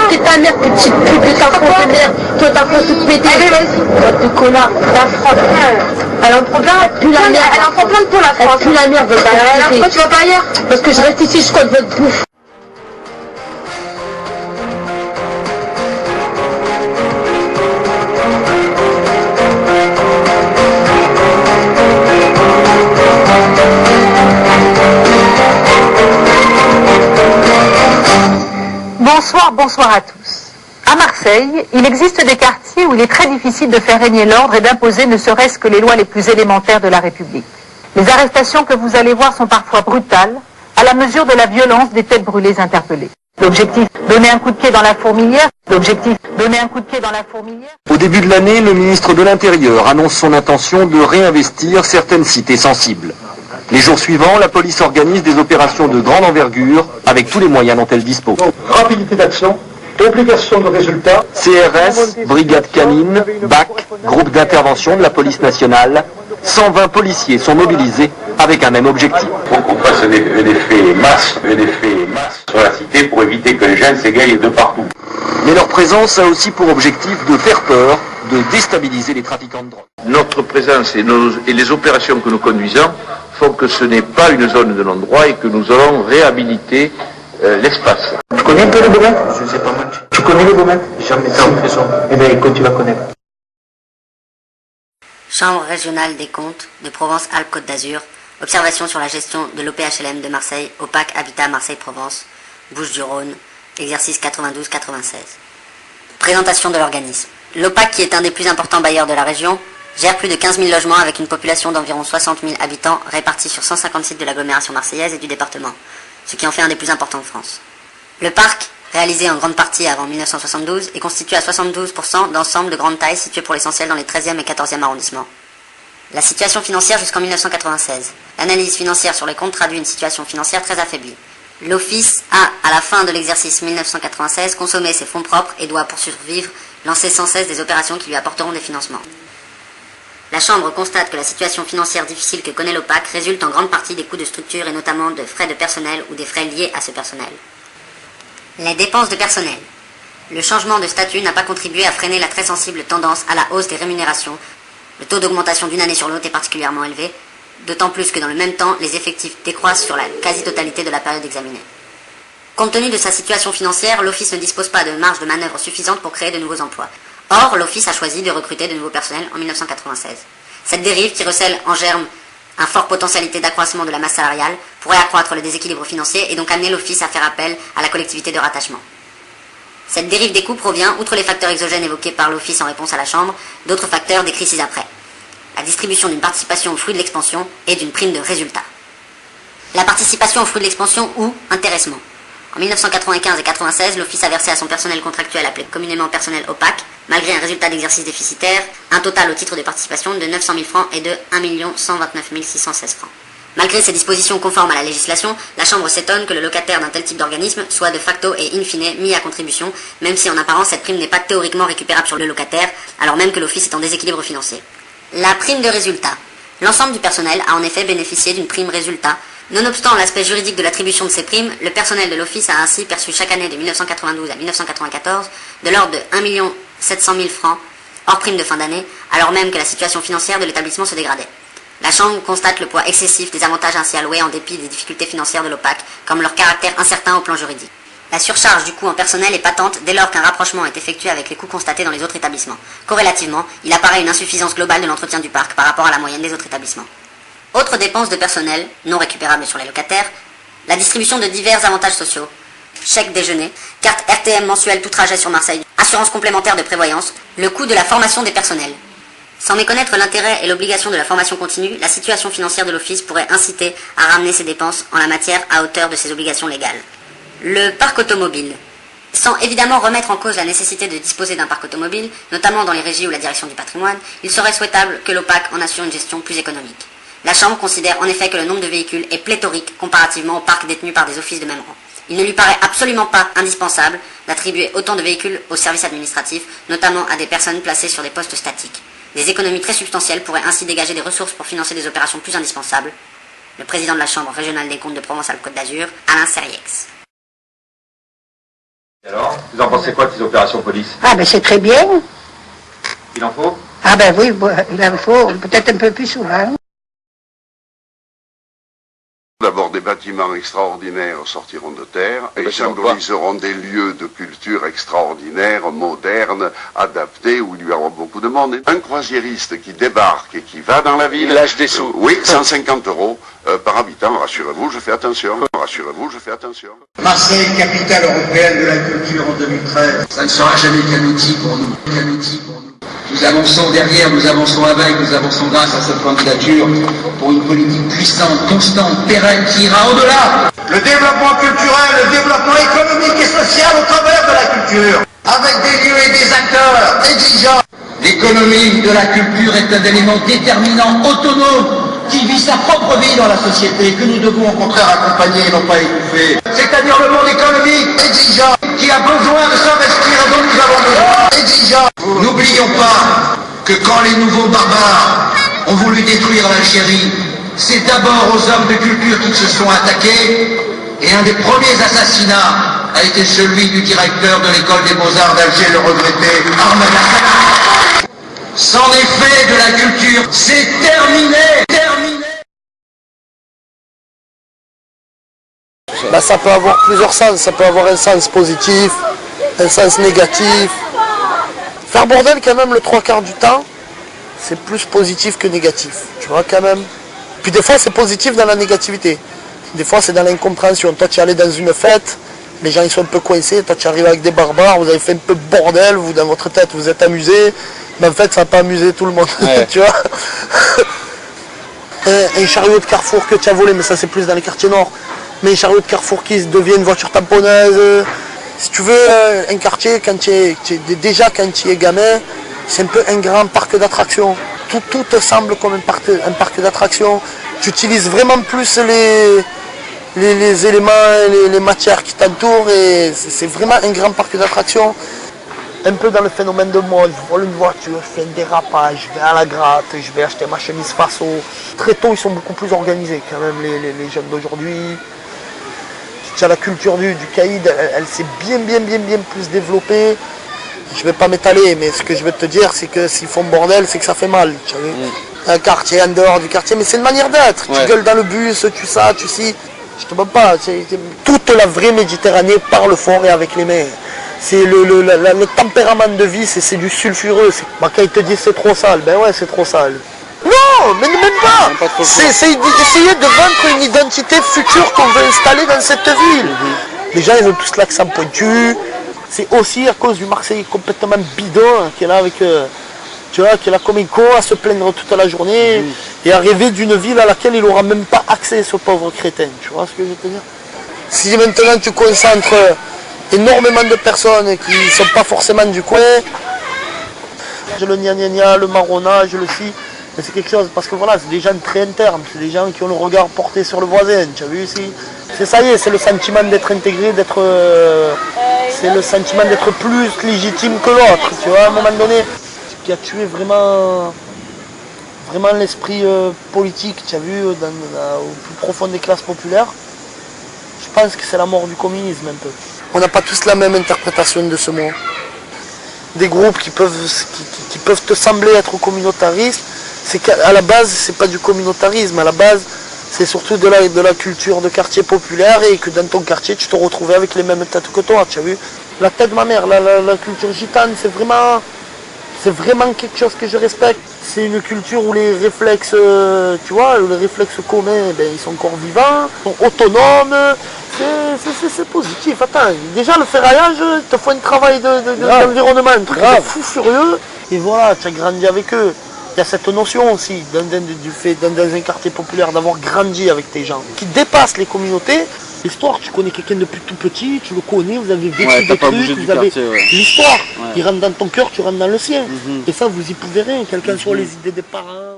T'es ta mère, petite pute de ta faute de merde. Toi, ta faute toute pétée. Toi, tu connard. La France. Elle en prend plein. Puis la merde. Elle en prend plein pour la France. Puis la merde. Alors, pourquoi tu vas pas ailleurs? Parce que je reste ici jusqu'à votre bouffe. Bonsoir à tous. À Marseille, il existe des quartiers où il est très difficile de faire régner l'ordre et d'imposer ne serait-ce que les lois les plus élémentaires de la République. Les arrestations que vous allez voir sont parfois brutales, à la mesure de la violence des têtes brûlées interpellées. L'objectif, donner un coup de pied dans la fourmilière. Au début de l'année, le ministre de l'Intérieur annonce son intention de réinvestir certaines cités sensibles. Les jours suivants, la police organise des opérations de grande envergure avec tous les moyens dont elle dispose. Rapidité d'action, obligation de résultat. CRS, brigade canine, BAC, groupe d'intervention de la police nationale, 120 policiers sont mobilisés avec un même objectif. Il faut qu'on fasse un effet masse sur la cité pour éviter que les gens s'égaillent de partout. Mais leur présence a aussi pour objectif de faire peur, de déstabiliser les trafiquants de drogue. Notre présence et les opérations que nous conduisons font que ce n'est pas une zone de non-droit et que nous allons réhabiliter l'espace. Tu connais un peu le Beaumet? Je ne sais pas mal. Tu connais le Beaumet? Jamais été en prison. Eh bien écoute, tu vas connaître. Chambre régionale des comptes de Provence-Alpes-Côte d'Azur. Observation sur la gestion de l'OPHLM de Marseille, OPAC Habitat Marseille-Provence, Bouches-du-Rhône, exercice 92-96. Présentation de l'organisme. L'OPAC, qui est un des plus importants bailleurs de la région, gère plus de 15 000 logements avec une population d'environ 60 000 habitants répartis sur 150 sites de l'agglomération marseillaise et du département, ce qui en fait un des plus importants de France. Le parc, réalisé en grande partie avant 1972, est constitué à 72% d'ensembles de grande taille situés pour l'essentiel dans les 13e et 14e arrondissements. La situation financière jusqu'en 1996. L'analyse financière sur les comptes traduit une situation financière très affaiblie. L'Office a, à la fin de l'exercice 1996, consommé ses fonds propres et doit, pour survivre, lancer sans cesse des opérations qui lui apporteront des financements. La Chambre constate que la situation financière difficile que connaît l'OPAC résulte en grande partie des coûts de structure et notamment de frais de personnel ou des frais liés à ce personnel. Les dépenses de personnel. Le changement de statut n'a pas contribué à freiner la très sensible tendance à la hausse des rémunérations. Le taux d'augmentation d'une année sur l'autre est particulièrement élevé, d'autant plus que dans le même temps, les effectifs décroissent sur la quasi-totalité de la période examinée. Compte tenu de sa situation financière, l'Office ne dispose pas de marge de manœuvre suffisante pour créer de nouveaux emplois. Or, l'Office a choisi de recruter de nouveaux personnels en 1996. Cette dérive, qui recèle en germe un fort potentialité d'accroissement de la masse salariale, pourrait accroître le déséquilibre financier et donc amener l'Office à faire appel à la collectivité de rattachement. Cette dérive des coûts provient, outre les facteurs exogènes évoqués par l'Office en réponse à la Chambre, d'autres facteurs décrits ci-après. La distribution d'une participation aux fruits de l'expansion et d'une prime de résultat. La participation aux fruits de l'expansion ou intéressement. En 1995 et 1996, l'Office a versé à son personnel contractuel, appelé communément personnel opaque, malgré un résultat d'exercice déficitaire, un total au titre de participation de 900 000 francs et de 1 129 616 francs. Malgré ces dispositions conformes à la législation, la Chambre s'étonne que le locataire d'un tel type d'organisme soit de facto et in fine mis à contribution, même si en apparence cette prime n'est pas théoriquement récupérable sur le locataire, alors même que l'Office est en déséquilibre financier. La prime de résultat. L'ensemble du personnel a en effet bénéficié d'une prime résultat. Nonobstant l'aspect juridique de l'attribution de ces primes, le personnel de l'Office a ainsi perçu chaque année de 1992 à 1994 de l'ordre de 1 700 000 francs hors prime de fin d'année, alors même que la situation financière de l'établissement se dégradait. La Chambre constate le poids excessif des avantages ainsi alloués en dépit des difficultés financières de l'OPAC, comme leur caractère incertain au plan juridique. La surcharge du coût en personnel est patente dès lors qu'un rapprochement est effectué avec les coûts constatés dans les autres établissements. Corrélativement, il apparaît une insuffisance globale de l'entretien du parc par rapport à la moyenne des autres établissements. Autres dépenses de personnel, non récupérables sur les locataires, la distribution de divers avantages sociaux, chèque déjeuner, carte RTM mensuelle tout trajet sur Marseille, assurance complémentaire de prévoyance, le coût de la formation des personnels. Sans méconnaître l'intérêt et l'obligation de la formation continue, la situation financière de l'Office pourrait inciter à ramener ses dépenses en la matière à hauteur de ses obligations légales. Le parc automobile. Sans évidemment remettre en cause la nécessité de disposer d'un parc automobile, notamment dans les régies ou la direction du patrimoine, il serait souhaitable que l'OPAC en assure une gestion plus économique. La Chambre considère en effet que le nombre de véhicules est pléthorique comparativement au parc détenu par des offices de même rang. Il ne lui paraît absolument pas indispensable d'attribuer autant de véhicules aux services administratifs, notamment à des personnes placées sur des postes statiques. Des économies très substantielles pourraient ainsi dégager des ressources pour financer des opérations plus indispensables. Le président de la Chambre régionale des comptes de Provence-Alpes-Côte d'Azur, Alain Serriex. Alors, vous en pensez quoi de ces opérations police? Ah ben c'est très bien. Il en faut? Ah ben oui, il en faut peut-être un peu plus souvent. D'abord, des bâtiments extraordinaires sortiront de terre et symboliseront des lieux de culture extraordinaires, modernes, adaptés, où il y aura beaucoup de monde. Un croisiériste qui débarque et qui va dans la ville... Il lâche des sous. Oui, 150 € par habitant. Rassurez-vous, je fais attention. Rassurez-vous, je fais attention. Marseille, capitale européenne de la culture en 2013. Ça ne sera jamais qu'un outil pour nous. Qu'un outil pour nous. Nous avançons derrière, nous avançons avec, nous avançons grâce à cette candidature pour une politique puissante, constante, pérenne, qui ira au-delà. Le développement culturel, le développement économique et social au travers de la culture, avec des lieux et des acteurs exigeants. L'économie de la culture est un élément déterminant, autonome, qui vit sa propre vie dans la société, que nous devons au contraire accompagner et non pas étouffer. C'est-à-dire le monde économique exigeant, qui a besoin de s'investir et dont nous avons besoin. Exigeant. N'oublions pas que quand les nouveaux barbares ont voulu détruire l'Algérie, c'est d'abord aux hommes de culture qu'ils se sont attaqués, et un des premiers assassinats a été celui du directeur de l'école des beaux-arts d'Alger, le regretté Ahmed Hassan. C'en est fait de la culture, c'est terminé, terminé. Ben, ça peut avoir plusieurs sens, ça peut avoir un sens positif, un sens négatif. Faire bordel quand même le 3/4 du temps, c'est plus positif que négatif, tu vois quand même. Puis des fois c'est positif dans la négativité, des fois c'est dans l'incompréhension. Toi tu es allé dans une fête, les gens ils sont un peu coincés, toi tu arrives avec des barbares, vous avez fait un peu bordel, vous dans votre tête vous êtes amusé, mais en fait ça n'a pas amusé tout le monde, ouais. Tu vois. Un chariot de Carrefour que tu as volé, mais ça c'est plus dans les quartiers nord, mais un chariot de Carrefour qui devient une voiture tamponneuse. Si tu veux, un quartier, quand tu es gamin, c'est un peu un grand parc d'attractions. Tout te semble comme un parc d'attractions. Tu utilises vraiment plus les éléments, les matières qui t'entourent, et c'est vraiment un grand parc d'attractions. Un peu dans le phénomène de mode, je vole une voiture, je fais un dérapage, je vais à la gratte, je vais acheter ma chemise faso. Très tôt, ils sont beaucoup plus organisés quand même, les jeunes d'aujourd'hui. La culture du caïd, elle s'est bien plus développée. Je vais pas m'étaler, mais ce que je veux te dire, c'est que s'ils font bordel, c'est que ça fait mal. Tu vois, un quartier en dehors du quartier, mais c'est une manière d'être. Ouais. Tu gueules dans le bus, tu ça, tu ci. Je te demande pas. Toute la vraie Méditerranée parle fort et avec les mains. C'est le tempérament de vie, c'est du sulfureux. Quand ils te disent c'est trop sale, ben ouais, c'est trop sale. Non, mais même pas. C'est essayer de vaincre une identité future qu'on veut installer dans cette ville. Les gens, ils ont tous l'accent pointu. C'est aussi à cause du Marseillais complètement bidon qui est là avec, tu vois, qui est là comme un con à se plaindre toute la journée et à rêver d'une ville à laquelle il n'aura même pas accès, ce pauvre crétin. Tu vois ce que je veux te dire? Si maintenant tu concentres énormément de personnes qui ne sont pas forcément du coin, le gna le marronnage, le si. Mais c'est quelque chose, parce que voilà, c'est des gens très internes, c'est des gens qui ont le regard porté sur le voisin, tu as vu ici? C'est ça y est, c'est le sentiment d'être intégré, c'est le sentiment d'être plus légitime que l'autre, tu vois, à un moment donné, ce qui a tué vraiment l'esprit politique, tu as vu, au plus profond des classes populaires. Je pense que c'est la mort du communisme un peu. On n'a pas tous la même interprétation de ce mot. Des groupes qui peuvent te sembler être communautaristes, c'est qu'à la base, c'est pas du communautarisme, à la base, c'est surtout de la culture de quartier populaire, et que dans ton quartier, tu te retrouvais avec les mêmes têtes que toi, tu as vu. La tête de ma mère, la culture gitane, c'est vraiment quelque chose que je respecte. C'est une culture où les réflexes, tu vois, les réflexes communs, ben, ils sont encore vivants, ils sont autonomes. C'est positif. Attends, déjà le ferraillage, il te faut un travail d'environnement, un truc de fou furieux. Et voilà, tu as grandi avec eux. Il y a cette notion aussi, du fait dans un quartier populaire, d'avoir grandi avec tes gens, qui dépassent les communautés. L'histoire, tu connais quelqu'un depuis tout petit, tu le connais, vous avez vécu des trucs, vous avez l'histoire. Il rentre dans ton cœur, tu rentres dans le sien. Et ça, vous y pouvez rien, quelles qu'en soient les idées des parents.